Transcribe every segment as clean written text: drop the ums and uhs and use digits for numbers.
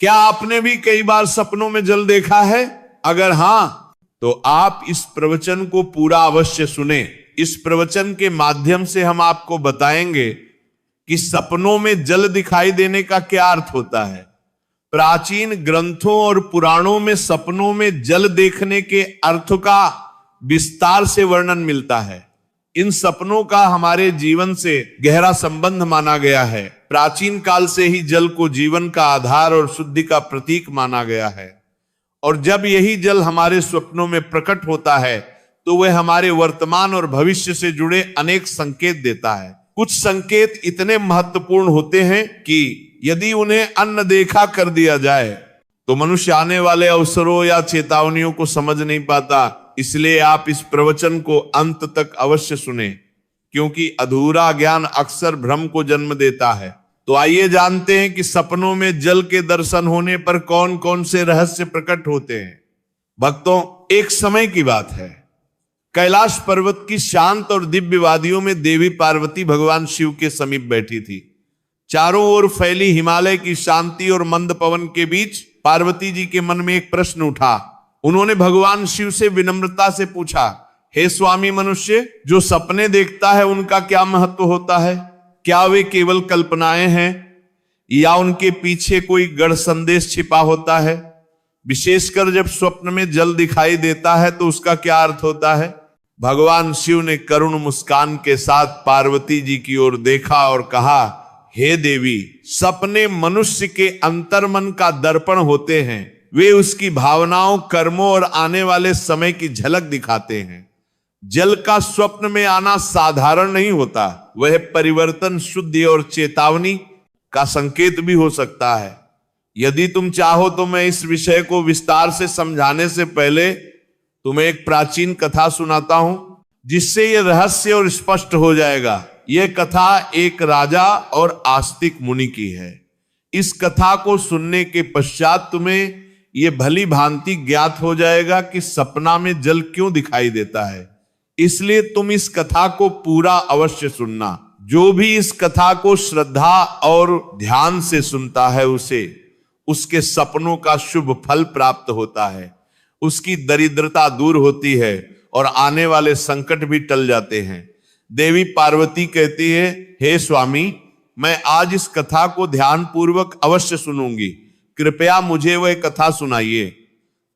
क्या आपने भी कई बार सपनों में जल देखा है? अगर हां, तो आप इस प्रवचन को पूरा अवश्य सुने। इस प्रवचन के माध्यम से हम आपको बताएंगे कि सपनों में जल दिखाई देने का क्या अर्थ होता है। प्राचीन ग्रंथों और पुराणों में सपनों में जल देखने के अर्थ का विस्तार से वर्णन मिलता है। इन सपनों का हमारे जीवन से गहरा संबंध माना गया है। प्राचीन काल से ही जल को जीवन का आधार और शुद्धि का प्रतीक माना गया है, और जब यही जल हमारे स्वप्नों में प्रकट होता है तो वह हमारे वर्तमान और भविष्य से जुड़े अनेक संकेत देता है। कुछ संकेत इतने महत्वपूर्ण होते हैं कि यदि उन्हें अनदेखा कर दिया जाए तो मनुष्य आने वाले अवसरों या चेतावनियों को समझ नहीं पाता। इसलिए आप इस प्रवचन को अंत तक अवश्य सुने, क्योंकि अधूरा ज्ञान अक्सर भ्रम को जन्म देता है। तो आइए जानते हैं कि सपनों में जल के दर्शन होने पर कौन कौन से रहस्य प्रकट होते हैं। भक्तों, एक समय की बात है, कैलाश पर्वत की शांत और दिव्य वादियों में देवी पार्वती भगवान शिव के समीप बैठी थी। चारों ओर फैली हिमालय की शांति और मंद पवन के बीच पार्वती जी के मन में एक प्रश्न उठा। उन्होंने भगवान शिव से विनम्रता से पूछा, हे स्वामी मनुष्य, जो सपने देखता है उनका क्या महत्व होता है? क्या वे केवल कल्पनाएं हैं या उनके पीछे कोई गढ़ संदेश छिपा होता है? विशेषकर जब स्वप्न में जल दिखाई देता है तो उसका क्या अर्थ होता है? भगवान शिव ने करुण मुस्कान के साथ पार्वती जी की ओर देखा और कहा, हे देवी, सपने मनुष्य के अंतर्मन का दर्पण होते हैं। वे उसकी भावनाओं, कर्मों और आने वाले समय की झलक दिखाते हैं। जल का स्वप्न में आना साधारण नहीं होता, वह परिवर्तन, शुद्धि और चेतावनी का संकेत भी हो सकता है। यदि तुम चाहो तो मैं इस विषय को विस्तार से समझाने से पहले तुम्हें एक प्राचीन कथा सुनाता हूं, जिससे यह रहस्य और स्पष्ट हो जाएगा। यह कथा एक राजा और आस्तिक मुनि की है। इस कथा को सुनने के पश्चात तुम्हें यह भली भांति ज्ञात हो जाएगा कि सपना में जल क्यों दिखाई देता है। इसलिए तुम इस कथा को पूरा अवश्य सुनना। जो भी इस कथा को श्रद्धा और ध्यान से सुनता है उसे उसके सपनों का शुभ फल प्राप्त होता है, उसकी दरिद्रता दूर होती है और आने वाले संकट भी टल जाते हैं। देवी पार्वती कहती है, हे स्वामी, मैं आज इस कथा को ध्यान पूर्वक अवश्य सुनूंगी, कृपया मुझे वह कथा सुनाइए।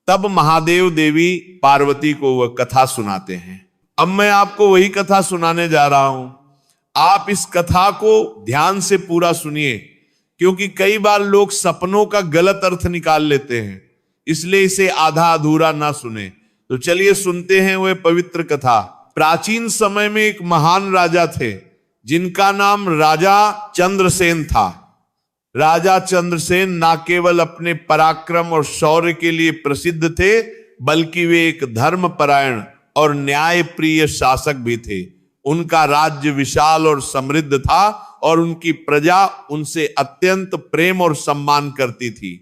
तब महादेव देवी पार्वती को वह कथा सुनाते हैं। अब मैं आपको वही कथा सुनाने जा रहा हूं। आप इस कथा को ध्यान से पूरा सुनिए, क्योंकि कई बार लोग सपनों का गलत अर्थ निकाल लेते हैं, इसलिए इसे आधा अधूरा ना सुने। तो चलिए सुनते हैं वह पवित्र कथा। प्राचीन समय में एक महान राजा थे, जिनका नाम राजा चंद्रसेन था। राजा चंद्रसेन न केवल अपने पराक्रम और शौर्य के लिए प्रसिद्ध थे, बल्कि वे एक धर्मपरायण और न्याय प्रिय शासक भी थे। उनका राज्य विशाल और समृद्ध था और उनकी प्रजा उनसे अत्यंत प्रेम और सम्मान करती थी।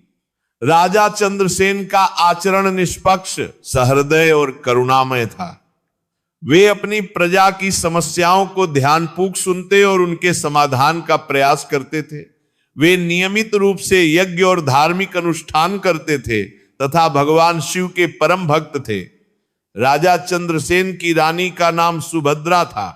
राजा चंद्रसेन का आचरण निष्पक्ष, सहृदय और करुणामय था। वे अपनी प्रजा की समस्याओं को ध्यानपूर्वक सुनते और उनके समाधान का प्रयास करते थे। वे नियमित रूप से यज्ञ और धार्मिक अनुष्ठान करते थे तथा भगवान शिव के परम भक्त थे। राजा चंद्रसेन की रानी का नाम सुभद्रा था।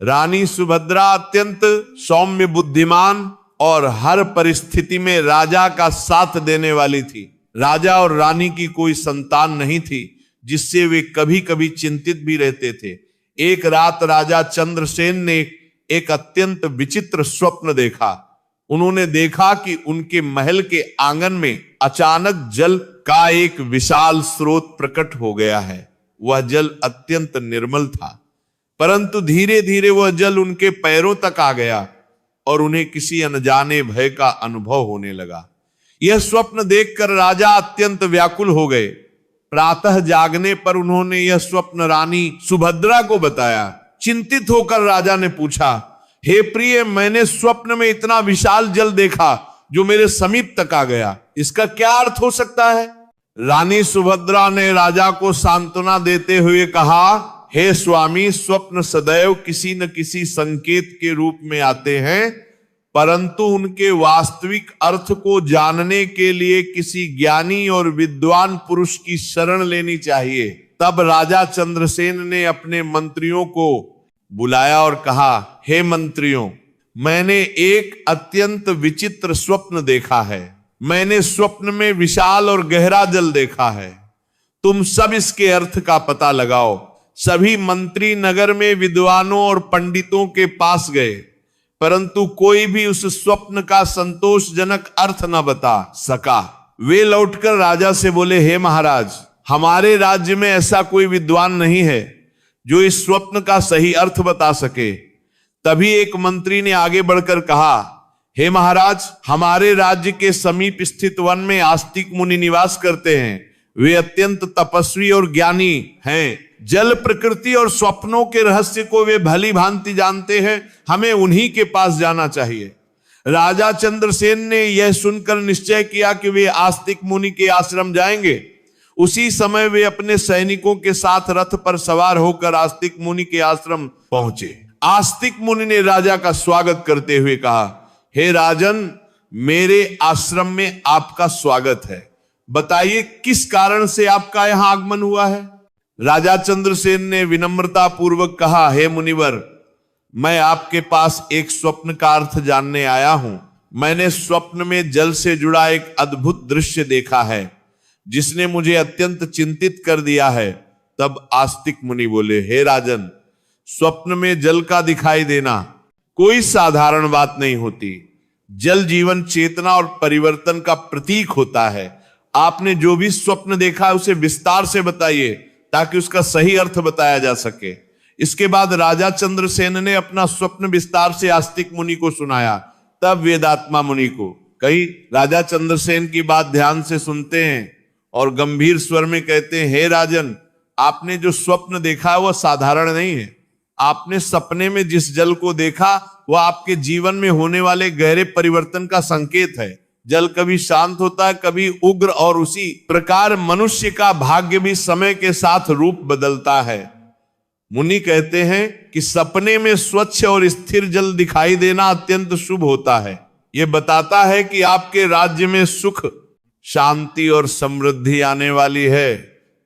रानी सुभद्रा अत्यंत सौम्य, बुद्धिमान और हर परिस्थिति में राजा का साथ देने वाली थी। राजा और रानी की कोई संतान नहीं थी, जिससे वे कभी कभी चिंतित भी रहते थे। एक रात राजा चंद्रसेन ने एक अत्यंत विचित्र स्वप्न देखा। उन्होंने देखा कि उनके महल के आंगन में अचानक जल का एक विशाल स्रोत प्रकट हो गया है। वह जल अत्यंत निर्मल था, परंतु धीरे धीरे वह जल उनके पैरों तक आ गया और उन्हें किसी अनजाने भय का अनुभव होने लगा। यह स्वप्न देखकर राजा अत्यंत व्याकुल हो गए। प्रातः जागने पर उन्होंने यह स्वप्न रानी सुभद्रा को बताया। चिंतित होकर राजा ने पूछा, हे प्रिय, मैंने स्वप्न में इतना विशाल जल देखा जो मेरे समीप तक आ गया, इसका क्या अर्थ हो सकता है? रानी सुभद्रा ने राजा को सांत्वना देते हुए कहा, हे स्वामी, स्वप्न सदैव किसी न किसी संकेत के रूप में आते हैं, परंतु उनके वास्तविक अर्थ को जानने के लिए किसी ज्ञानी और विद्वान पुरुष की शरण लेनी चाहिए। तब राजा चंद्रसेन ने अपने मंत्रियों को बुलाया और कहा, हे मंत्रियों, मैंने एक अत्यंत विचित्र स्वप्न देखा है। मैंने स्वप्न में विशाल और गहरा जल देखा है। तुम सब इसके अर्थ का पता लगाओ। सभी मंत्री नगर में विद्वानों और पंडितों के पास गए, परंतु कोई भी उस स्वप्न का संतोषजनक अर्थ न बता सका। वे लौटकर राजा से बोले, हे महाराज, हमारे राज्य में ऐसा कोई विद्वान नहीं है जो इस स्वप्न का सही अर्थ बता सके। तभी एक मंत्री ने आगे बढ़कर कहा, हे महाराज, हमारे राज्य के समीप स्थित वन में आस्तिक मुनि निवास करते हैं। वे अत्यंत तपस्वी और ज्ञानी हैं। जल, प्रकृति और स्वप्नों के रहस्य को वे भली भांति जानते हैं। हमें उन्हीं के पास जाना चाहिए। राजा चंद्रसेन ने यह सुनकर निश्चय किया कि वे आस्तिक मुनि के आश्रम जाएंगे। उसी समय वे अपने सैनिकों के साथ रथ पर सवार होकर आस्तिक मुनि के आश्रम पहुंचे। आस्तिक मुनि ने राजा का स्वागत करते हुए कहा, हे राजन, मेरे आश्रम में आपका स्वागत है। बताइए किस कारण से आपका यहां आगमन हुआ है। राजा चंद्रसेन ने विनम्रता पूर्वक कहा, हे मुनिवर, मैं आपके पास एक स्वप्न का अर्थ जानने आया हूं। मैंने स्वप्न में जल से जुड़ा एक अद्भुत दृश्य देखा है जिसने मुझे अत्यंत चिंतित कर दिया है। तब आस्तिक मुनि बोले, हे राजन, स्वप्न में जल का दिखाई देना कोई साधारण बात नहीं होती। जल जीवन, चेतना और परिवर्तन का प्रतीक होता है। आपने जो भी स्वप्न देखा है उसे विस्तार से बताइए ताकि उसका सही अर्थ बताया जा सके। इसके बाद राजा चंद्रसेन ने अपना स्वप्न विस्तार से आस्तिक मुनि को सुनाया। तब वेदात्मा मुनि को, कई राजा चंद्रसेन की बात ध्यान से सुनते हैं और गंभीर स्वर में कहते हैं, हे राजन, आपने जो स्वप्न देखा है वह साधारण नहीं है। आपने सपने में जिस जल को देखा वह आपके जीवन में होने वाले गहरे परिवर्तन का संकेत है। जल कभी शांत होता है, कभी उग्र, और उसी प्रकार मनुष्य का भाग्य भी समय के साथ रूप बदलता है। मुनि कहते हैं कि सपने में स्वच्छ और स्थिर जल दिखाई देना अत्यंत शुभ होता है। यह बताता है कि आपके राज्य में सुख, शांति और समृद्धि आने वाली है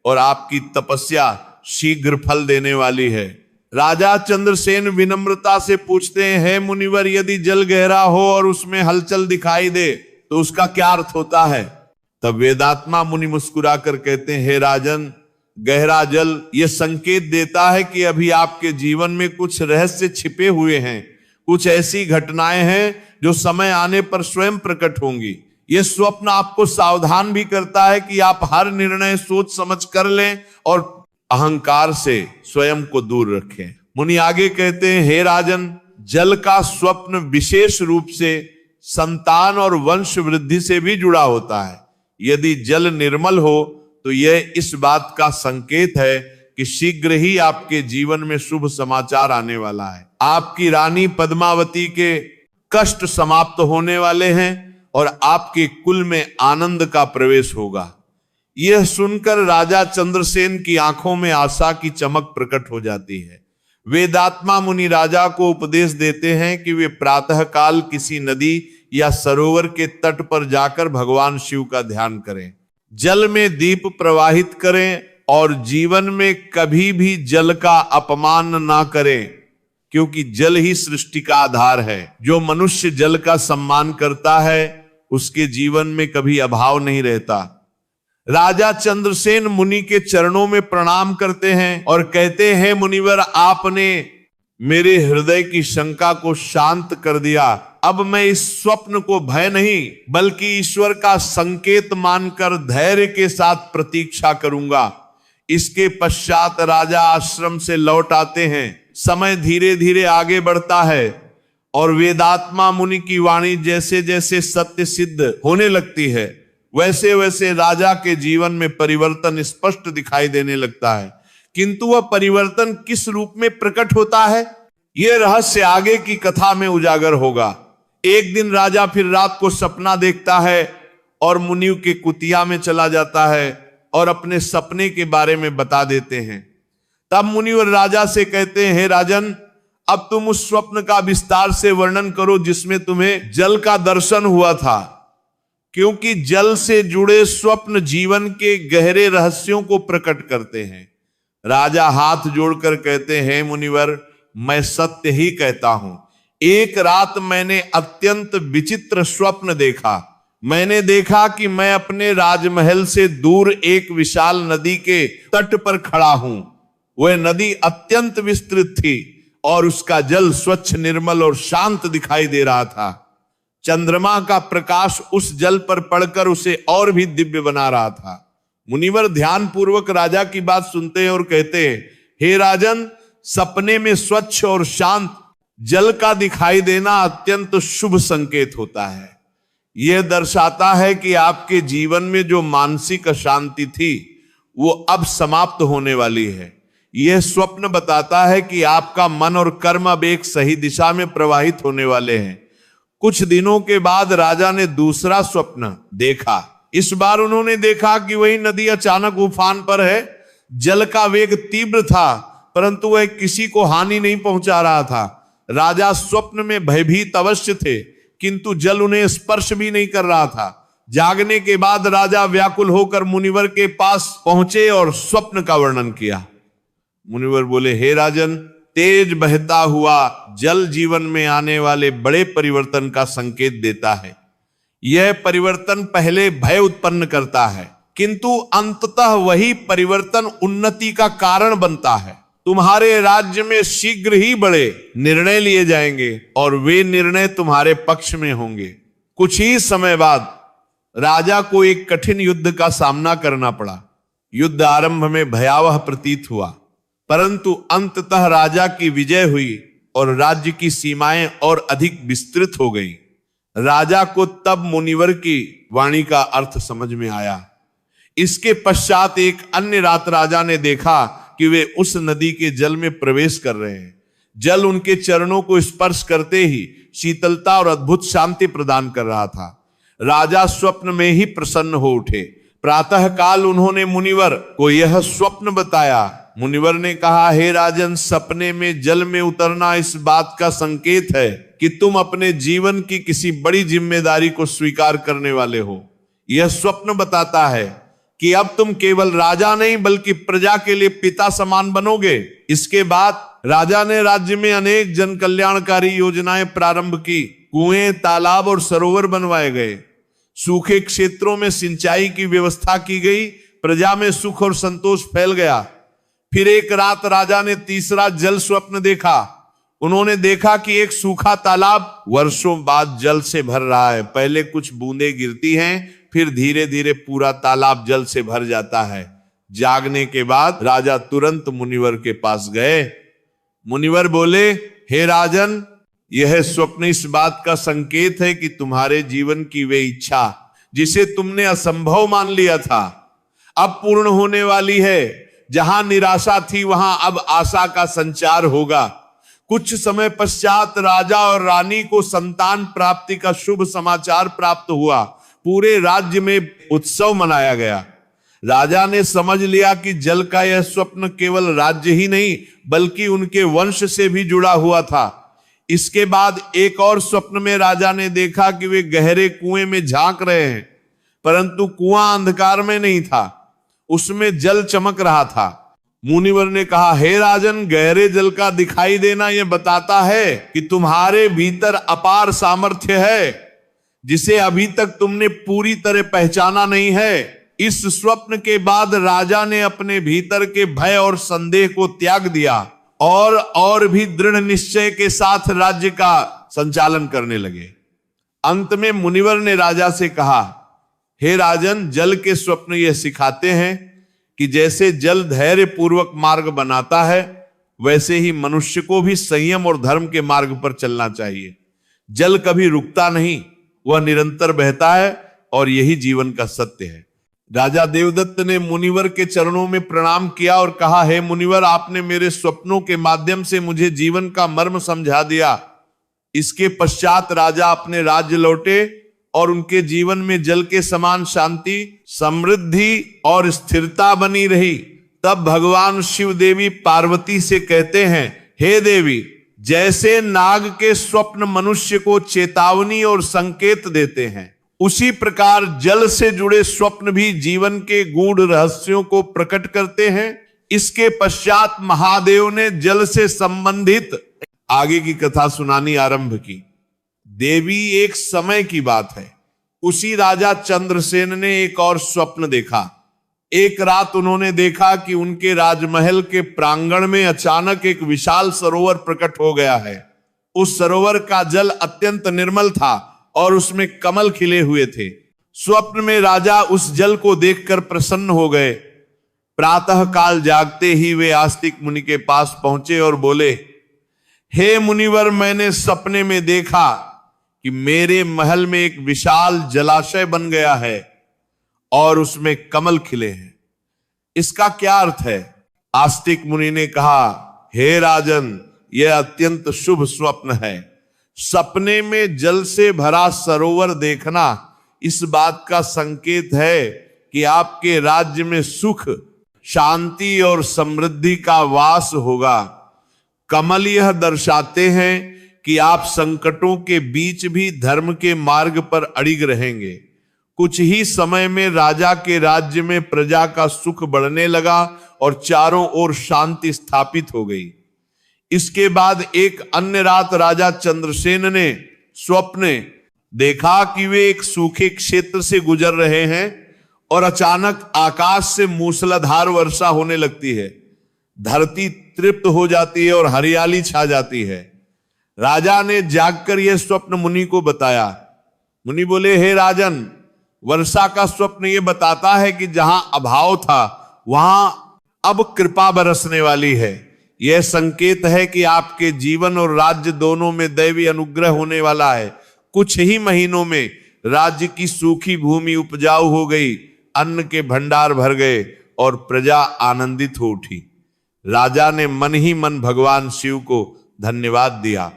और आपकी तपस्या शीघ्र फल देने वाली है। राजा चंद्रसेन विनम्रता से पूछते हैं, हे मुनिवर, यदि जल गहरा हो और उसमें हलचल दिखाई दे तो उसका क्या अर्थ होता है। तब वेदात्मा मुनि मुस्कुराकर कहते हैं, हे राजन, गहरा जल यह संकेत देता है कि अभी आपके जीवन में कुछ रहस्य छिपे हुए हैं। कुछ ऐसी घटनाएं हैं जो समय आने पर स्वयं प्रकट होंगी। यह स्वप्न आपको सावधान भी करता है कि आप हर निर्णय सोच समझ कर लें और अहंकार से स्वयं को दूर रखें। मुनि आगे कहते हैं, हे राजन, जल का स्वप्न विशेष रूप से संतान और वंश वृद्धि से भी जुड़ा होता है। यदि जल निर्मल हो तो यह इस बात का संकेत है कि शीघ्र ही आपके जीवन में शुभ समाचार आने वाला है। आपकी रानी पद्मावती के कष्ट समाप्त होने वाले हैं और आपके कुल में आनंद का प्रवेश होगा। यह सुनकर राजा चंद्रसेन की आंखों में आशा की चमक प्रकट हो जाती है। वेदात्मा मुनि राजा को उपदेश देते हैं कि वे प्रातःकाल किसी नदी या सरोवर के तट पर जाकर भगवान शिव का ध्यान करें, जल में दीप प्रवाहित करें और जीवन में कभी भी जल का अपमान ना करें, क्योंकि जल ही सृष्टि का आधार है। जो मनुष्य जल का सम्मान करता है उसके जीवन में कभी अभाव नहीं रहता। राजा चंद्रसेन मुनि के चरणों में प्रणाम करते हैं और कहते हैं, मुनिवर, आपने मेरे हृदय की शंका को शांत कर दिया। अब मैं इस स्वप्न को भय नहीं बल्कि ईश्वर का संकेत मानकर धैर्य के साथ प्रतीक्षा करूंगा। इसके पश्चात राजा आश्रम से लौट आते हैं। समय धीरे धीरे आगे बढ़ता है और वेदात्मा मुनि की वाणी जैसे जैसे सत्य सिद्ध होने लगती है वैसे वैसे राजा के जीवन में परिवर्तन स्पष्ट दिखाई देने लगता है। किंतु वह परिवर्तन किस रूप में प्रकट होता है, यह रहस्य आगे की कथा में उजागर होगा। एक दिन राजा फिर रात को सपना देखता है और मुनियों के कुटिया में चला जाता है और अपने सपने के बारे में बता देते हैं। तब मुनिवर राजा से कहते हैं, हे राजन, अब तुम उस स्वप्न का विस्तार से वर्णन करो जिसमें तुम्हें जल का दर्शन हुआ था, क्योंकि जल से जुड़े स्वप्न जीवन के गहरे रहस्यों को प्रकट करते हैं। राजा हाथ जोड़कर कहते हैं, मुनिवर मैं सत्य ही कहता हूं। एक रात मैंने अत्यंत विचित्र स्वप्न देखा। मैंने देखा कि मैं अपने राजमहल से दूर एक विशाल नदी के तट पर खड़ा हूं। वह नदी अत्यंत विस्तृत थी और उसका जल स्वच्छ, निर्मल और शांत दिखाई दे रहा था। चंद्रमा का प्रकाश उस जल पर पड़कर उसे और भी दिव्य बना रहा था। मुनिवर ध्यान पूर्वक राजा की बात सुनते हैं और कहते हैं, हे राजन, सपने में स्वच्छ और शांत जल का दिखाई देना अत्यंत शुभ संकेत होता है। यह दर्शाता है कि आपके जीवन में जो मानसिक अशांति थी वो अब समाप्त होने वाली है। यह स्वप्न बताता है कि आपका मन और कर्म अब एक सही दिशा में प्रवाहित होने वाले हैं। कुछ दिनों के बाद राजा ने दूसरा स्वप्न देखा। इस बार उन्होंने देखा कि वही नदी अचानक उफान पर है। जल का वेग तीव्र था, परंतु वह किसी को हानि नहीं पहुंचा रहा था। राजा स्वप्न में भयभीत अवश्य थे, किंतु जल उन्हें स्पर्श भी नहीं कर रहा था। जागने के बाद राजा व्याकुल होकर मुनिवर के पास पहुंचे और स्वप्न का वर्णन किया। मुनिवर बोले, हे राजन, तेज बहता हुआ जल जीवन में आने वाले बड़े परिवर्तन का संकेत देता है। यह परिवर्तन पहले भय उत्पन्न करता है, किंतु अंततः वही परिवर्तन उन्नति का कारण बनता है। तुम्हारे राज्य में शीघ्र ही बड़े निर्णय लिए जाएंगे और वे निर्णय तुम्हारे पक्ष में होंगे। कुछ ही समय बाद राजा को एक कठिन युद्ध का सामना करना पड़ा। युद्ध आरंभ में भयावह प्रतीत हुआ, परंतु अंततः राजा की विजय हुई और राज्य की सीमाएं और अधिक विस्तृत हो गई। राजा को तब मुनिवर की वाणी का अर्थ समझ में आया। इसके पश्चात एक अन्य रात राजा ने देखा कि वे उस नदी के जल में प्रवेश कर रहे हैं। जल उनके चरणों को स्पर्श करते ही शीतलता और अद्भुत शांति प्रदान कर रहा था। राजा स्वप्न में ही प्रसन्न हो उठे। प्रातः काल उन्होंने मुनिवर को यह स्वप्न बताया। मुनिवर ने कहा, हे राजन, सपने में जल में उतरना इस बात का संकेत है कि तुम अपने जीवन की किसी बड़ी जिम्मेदारी को स्वीकार करने वाले हो। यह स्वप्न बताता है कि अब तुम केवल राजा नहीं बल्कि प्रजा के लिए पिता समान बनोगे। इसके बाद राजा ने राज्य में अनेक जन कल्याणकारी योजनाएं प्रारंभ की। कुएं, तालाब और सरोवर बनवाए गए। सूखे क्षेत्रों में सिंचाई की व्यवस्था की गई। प्रजा में सुख और संतोष फैल गया। फिर एक रात राजा ने तीसरा जल स्वप्न देखा। उन्होंने देखा कि एक सूखा तालाब वर्षों बाद जल से भर रहा है। पहले कुछ बूंदें गिरती हैं, फिर धीरे धीरे पूरा तालाब जल से भर जाता है। जागने के बाद राजा तुरंत मुनिवर के पास गए। मुनिवर बोले, हे राजन, यह स्वप्न इस बात का संकेत है कि तुम्हारे जीवन की वे इच्छा जिसे तुमने असंभव मान लिया था अब पूर्ण होने वाली है। जहां निराशा थी वहां अब आशा का संचार होगा। कुछ समय पश्चात राजा और रानी को संतान प्राप्ति का शुभ समाचार प्राप्त हुआ। पूरे राज्य में उत्सव मनाया गया। राजा ने समझ लिया कि जल का यह स्वप्न केवल राज्य ही नहीं बल्कि उनके वंश से भी जुड़ा हुआ था। इसके बाद एक और स्वप्न में राजा ने देखा कि वे गहरे कुएं में झांक रहे हैं, परंतु कुआं अंधकार में नहीं था, उसमें जल चमक रहा था। मुनिवर ने कहा, हे राजन, गहरे जल का दिखाई देना यह बताता है कि तुम्हारे भीतर अपार सामर्थ्य है जिसे अभी तक तुमने पूरी तरह पहचाना नहीं है। इस स्वप्न के बाद राजा ने अपने भीतर के भय और संदेह को त्याग दिया और भी दृढ़ निश्चय के साथ राज्य का संचालन करने लगे। अंत में मुनिवर ने राजा से कहा, हे राजन, जल के स्वप्न यह सिखाते हैं कि जैसे जल धैर्य पूर्वक मार्ग बनाता है, वैसे ही मनुष्य को भी संयम और धर्म के मार्ग पर चलना चाहिए। जल कभी रुकता नहीं, वह निरंतर बहता है और यही जीवन का सत्य है। राजा देवदत्त ने मुनिवर के चरणों में प्रणाम किया और कहा, हे मुनिवर, आपने मेरे स्वप्नों के माध्यम से मुझे जीवन का मर्म समझा दिया। इसके पश्चात राजा अपने राज्य लौटे और उनके जीवन में जल के समान शांति, समृद्धि और स्थिरता बनी रही। तब भगवान शिव देवी पार्वती से कहते हैं, हे देवी, जैसे नाग के स्वप्न मनुष्य को चेतावनी और संकेत देते हैं, उसी प्रकार जल से जुड़े स्वप्न भी जीवन के गूढ़ रहस्यों को प्रकट करते हैं। इसके पश्चात महादेव ने जल से संबंधित आगे की कथा सुनानी आरंभ की। देवी, एक समय की बात है, उसी राजा चंद्रसेन ने एक और स्वप्न देखा। एक रात उन्होंने देखा कि उनके राजमहल के प्रांगण में अचानक एक विशाल सरोवर प्रकट हो गया है। उस सरोवर का जल अत्यंत निर्मल था और उसमें कमल खिले हुए थे। स्वप्न में राजा उस जल को देखकर प्रसन्न हो गए। प्रातः काल जागते ही वे आस्तिक मुनि के पास पहुंचे और बोले, हे मुनिवर, मैंने सपने में देखा कि मेरे महल में एक विशाल जलाशय बन गया है और उसमें कमल खिले हैं। इसका क्या अर्थ है? आस्तिक मुनि ने कहा, हे राजन, यह अत्यंत शुभ स्वप्न है। सपने में जल से भरा सरोवर देखना इस बात का संकेत है कि आपके राज्य में सुख, शांति और समृद्धि का वास होगा। कमल यह दर्शाते हैं कि आप संकटों के बीच भी धर्म के मार्ग पर अड़िग रहेंगे। कुछ ही समय में राजा के राज्य में प्रजा का सुख बढ़ने लगा और चारों ओर शांति स्थापित हो गई। इसके बाद एक अन्य रात राजा चंद्रसेन ने स्वप्न देखा कि वे एक सूखे क्षेत्र से गुजर रहे हैं और अचानक आकाश से मूसलाधार वर्षा होने लगती है। धरती तृप्त हो जाती है और हरियाली छा जाती है। राजा ने जागकर यह स्वप्न मुनि को बताया। मुनि बोले, हे राजन, वर्षा का स्वप्न यह बताता है कि जहां अभाव था वहां अब कृपा बरसने वाली है। यह संकेत है कि आपके जीवन और राज्य दोनों में दैवी अनुग्रह होने वाला है। कुछ ही महीनों में राज्य की सूखी भूमि उपजाऊ हो गई, अन्न के भंडार भर गए और प्रजा आनंदित हो उठी। राजा ने मन ही मन भगवान शिव को धन्यवाद दिया।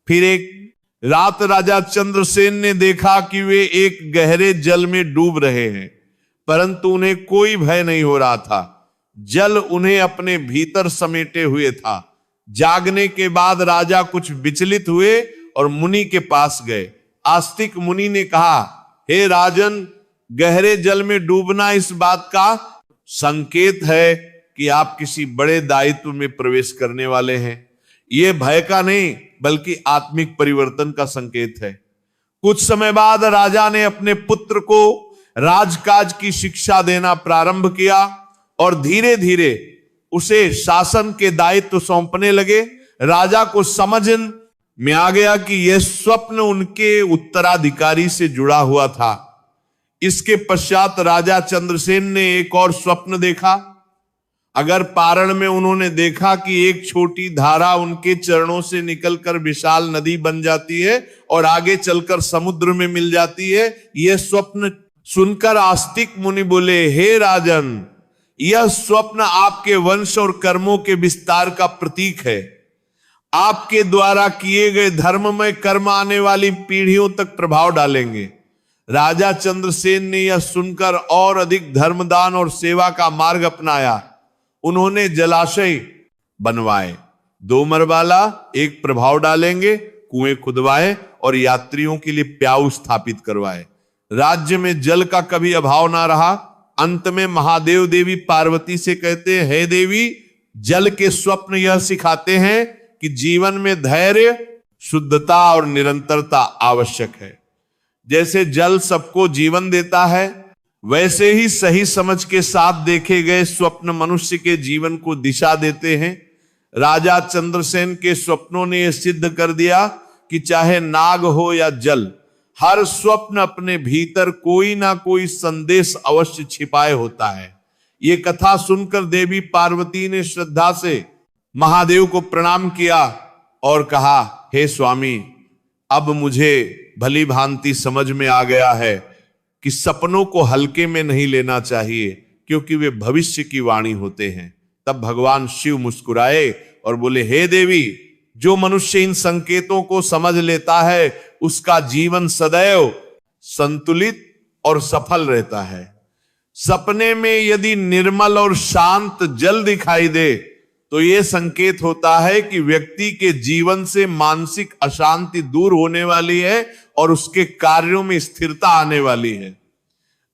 फिर एक रात राजा चंद्रसेन ने देखा कि वे एक गहरे जल में डूब रहे हैं, परंतु उन्हें कोई भय नहीं हो रहा था। जल उन्हें अपने भीतर समेटे हुए था। जागने के बाद राजा कुछ विचलित हुए और मुनि के पास गए। आस्तिक मुनि ने कहा, हे राजन, गहरे जल में डूबना इस बात का संकेत है कि आप किसी बड़े दायित्व में प्रवेश करने वाले हैं। यह भय का नहीं बल्कि आत्मिक परिवर्तन का संकेत है। कुछ समय बाद राजा ने अपने पुत्र को राजकाज की शिक्षा देना प्रारंभ किया और धीरे धीरे उसे शासन के दायित्व सौंपने लगे। राजा को समझ में आ गया कि यह स्वप्न उनके उत्तराधिकारी से जुड़ा हुआ था। इसके पश्चात राजा चंद्रसेन ने एक और स्वप्न देखा। अगर पारण में उन्होंने देखा कि एक छोटी धारा उनके चरणों से निकलकर विशाल नदी बन जाती है और आगे चलकर समुद्र में मिल जाती है। यह स्वप्न सुनकर आस्तिक मुनि बोले, हे राजन, यह स्वप्न आपके वंश और कर्मों के विस्तार का प्रतीक है। आपके द्वारा किए गए धर्ममय कर्म आने वाली पीढ़ियों तक प्रभाव डालेंगे। राजा चंद्रसेन ने यह सुनकर और अधिक धर्मदान और सेवा का मार्ग अपनाया। उन्होंने जलाशय बनवाए, 2 मरवाला, एक प्रभाव डालेंगे, कुएं खुदवाए और यात्रियों के लिए प्याऊ स्थापित करवाए। राज्य में जल का कभी अभाव ना रहा। अंत में महादेव देवी पार्वती से कहते हैं, हे देवी, जल के स्वप्न यह सिखाते हैं कि जीवन में धैर्य, शुद्धता और निरंतरता आवश्यक है। जैसे जल सबको जीवन देता है, वैसे ही सही समझ के साथ देखे गए स्वप्न मनुष्य के जीवन को दिशा देते हैं। राजा चंद्रसेन के स्वप्नों ने यह सिद्ध कर दिया कि चाहे नाग हो या जल, हर स्वप्न अपने भीतर कोई ना कोई संदेश अवश्य छिपाए होता है। ये कथा सुनकर देवी पार्वती ने श्रद्धा से महादेव को प्रणाम किया और कहा, हे स्वामी, अब मुझे भली भांति समझ में आ गया है कि सपनों को हल्के में नहीं लेना चाहिए, क्योंकि वे भविष्य की वाणी होते हैं। तब भगवान शिव मुस्कुराए और बोले, हे देवी, जो मनुष्य इन संकेतों को समझ लेता है उसका जीवन सदैव संतुलित और सफल रहता है। सपने में यदि निर्मल और शांत जल दिखाई दे तो यह संकेत होता है कि व्यक्ति के जीवन से मानसिक अशांति दूर होने वाली है और उसके कार्यों में स्थिरता आने वाली है।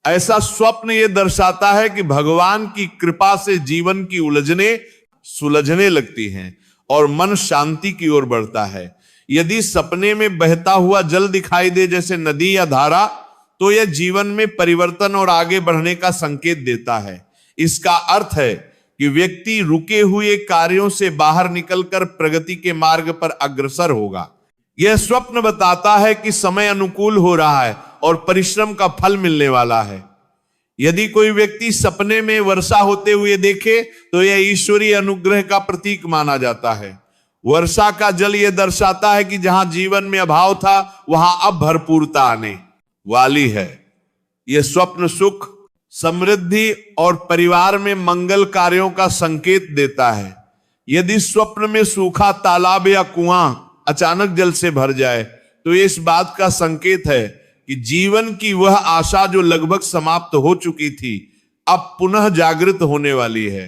ऐसा स्वप्न यह दर्शाता है कि भगवान की कृपा से जीवन की उलझने सुलझने लगती हैं और मन शांति की ओर बढ़ता है। यदि सपने में बहता हुआ जल दिखाई दे जैसे नदी या धारा, तो यह जीवन में परिवर्तन और आगे बढ़ने का संकेत देता है। इसका अर्थ है कि व्यक्ति रुके हुए कार्यों से बाहर निकलकर प्रगति के मार्ग पर अग्रसर होगा। यह स्वप्न बताता है कि समय अनुकूल हो रहा है और परिश्रम का फल मिलने वाला है। यदि कोई व्यक्ति सपने में वर्षा होते हुए देखे तो यह ईश्वरीय अनुग्रह का प्रतीक माना जाता है। वर्षा का जल यह दर्शाता है कि जहां जीवन में अभाव था वहां अब भरपूरता आने वाली है। यह स्वप्न सुख, समृद्धि और परिवार में मंगल कार्यों का संकेत देता है। यदि स्वप्न में सूखा तालाब या कुआं अचानक जल से भर जाए तो ये इस बात का संकेत है कि जीवन की वह आशा जो लगभग समाप्त हो चुकी थी अब पुनः जागृत होने वाली है।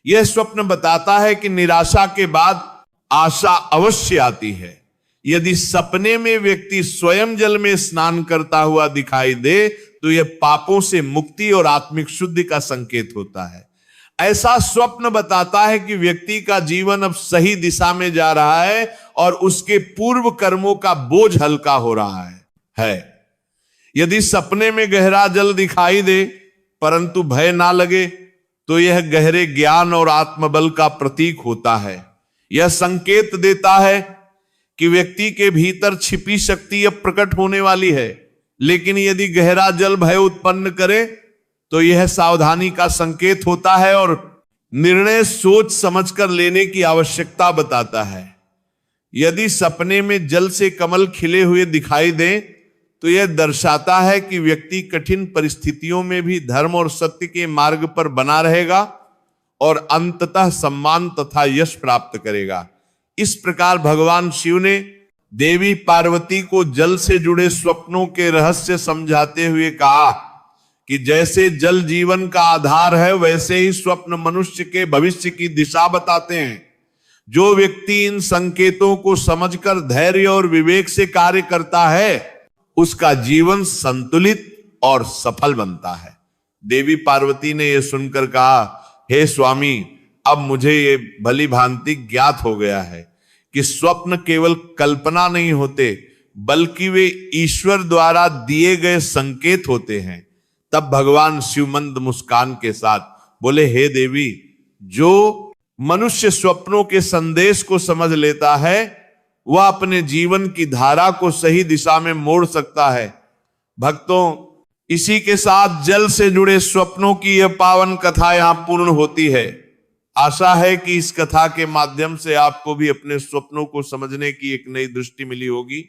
यह स्वप्न बताता है कि निराशा के बाद आशा अवश्य आती है। यदि सपने में व्यक्ति स्वयं जल में स्नान करता हुआ दिखाई दे तो यह पापों से मुक्ति और आत्मिक शुद्धि का संकेत होता है। ऐसा स्वप्न बताता है कि व्यक्ति का जीवन अब सही दिशा में जा रहा है और उसके पूर्व कर्मों का बोझ हल्का हो रहा है। यदि सपने में गहरा जल दिखाई दे परंतु भय ना लगे तो यह गहरे ज्ञान और आत्मबल का प्रतीक होता है। यह संकेत देता है कि व्यक्ति के भीतर छिपी शक्ति अब प्रकट होने वाली है। लेकिन यदि गहरा जल भय उत्पन्न करे तो यह सावधानी का संकेत होता है और निर्णय सोच समझकर लेने की आवश्यकता बताता है। यदि सपने में जल से कमल खिले हुए दिखाई दें तो यह दर्शाता है कि व्यक्ति कठिन परिस्थितियों में भी धर्म और सत्य के मार्ग पर बना रहेगा और अंततः सम्मान तथा यश प्राप्त करेगा। इस प्रकार भगवान शिव ने देवी पार्वती को जल से जुड़े स्वप्नों के रहस्य समझाते हुए कहा कि जैसे जल जीवन का आधार है वैसे ही स्वप्न मनुष्य के भविष्य की दिशा बताते हैं। जो व्यक्ति इन संकेतों को समझकर धैर्य और विवेक से कार्य करता है उसका जीवन संतुलित और सफल बनता है। देवी पार्वती ने यह सुनकर कहा, हे स्वामी, अब मुझे ये भली भांति ज्ञात हो गया है कि स्वप्न केवल कल्पना नहीं होते बल्कि वे ईश्वर द्वारा दिए गए संकेत होते हैं। तब भगवान शिव मंद मुस्कान के साथ बोले, हे देवी, जो मनुष्य स्वप्नों के संदेश को समझ लेता है वह अपने जीवन की धारा को सही दिशा में मोड़ सकता है। भक्तों, इसी के साथ जल से जुड़े स्वप्नों की यह पावन कथा यहां पूर्ण होती है। आशा है कि इस कथा के माध्यम से आपको भी अपने स्वप्नों को समझने की एक नई दृष्टि मिली होगी।